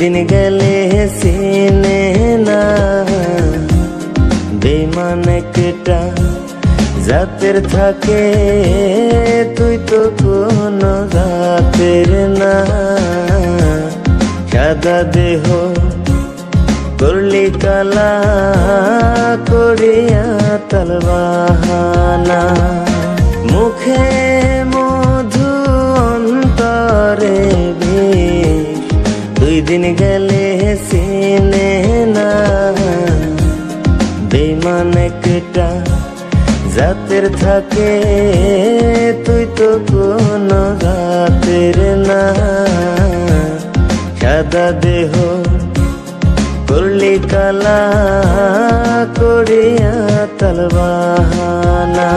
দিন গেলে চিনে না বেঈমান একটা জাতের থাকে, তুই তো কোনো জাতের না। সাদা দেহ করলি কালা করিয়া তালবাহানা, মুখে মধু অন্তরে বিষ, দুই দিন গেলে চিনে না বেঈমান একটা জাতের থাকে, তুই তো কোনো জাতের না। সাদা দেহ করলি কালা করিয়া তালবাহানা।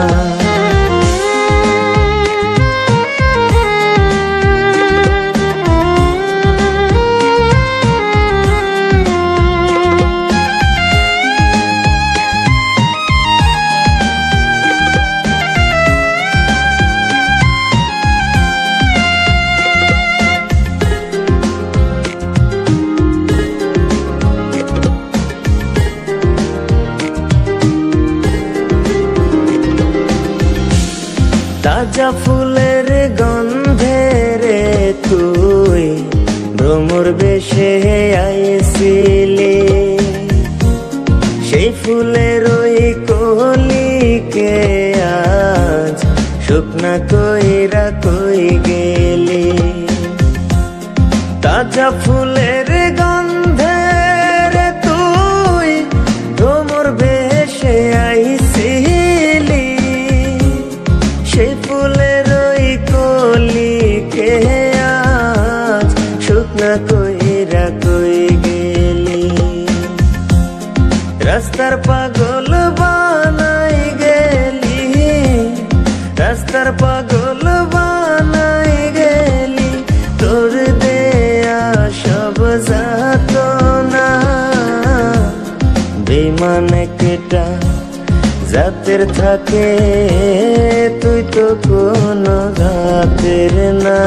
তাজা ফুলের গন্ধে রে তুই ভ্রমর বেশে আইছিলি, সেই ফুলের ওই কলিকে আজ শুকনা কইরা কই গেলি। তাজা ফুলের গন্ধে রে তুই ভ্রমর বেশে আইছিলি, সেই ফুলের ওই কলিকে আজ শুকনা কইরা কই গেলি। রাস্তার পাগল বানাই গেলি, রাস্তার পাগল বানাই গেলি, তোর দেয়া সব যাতনা বেঈমান একটা জাতের থাকে, তুই তো কোনো জাতের না।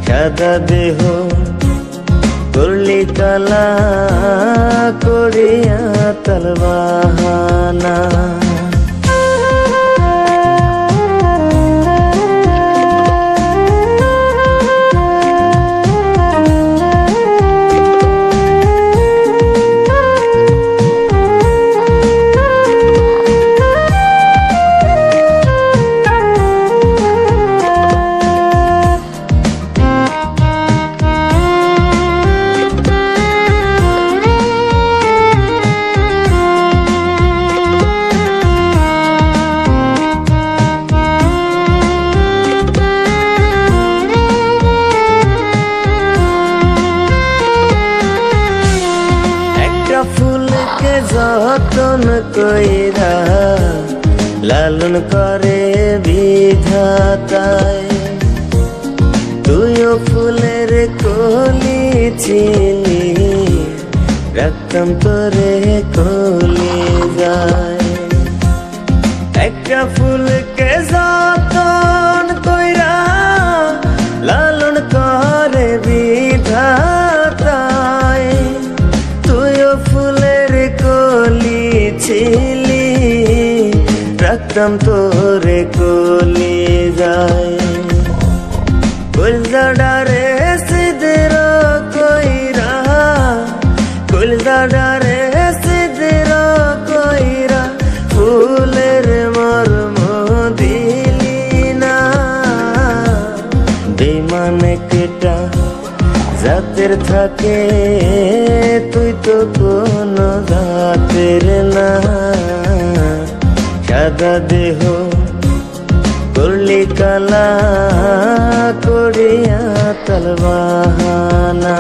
সাদা দেহ করলি কালা করিয়া তালবাহানা। ফুলকে যতন কইরা লালন করে বিধাতায়, তুইও ফুলের কলি ছিলি, রাখতাম তোরে কলি যায়। একটা ফুলকে যতন কইরা লালন করে বিধাতায়, তুইও ফুলের কলি ছিলি, রাখতাম তোরে কলি যায়। কুলজাডারে সিদর কইরা, কুলজাডারে সিদর কইরা, ফুলের মর্ম দিলি না বেঈমান একটা জাতের থাকে, তুই তো কোনো জাতের না। সাদা দেহ করলি কালা করিয়া তালবাহানা।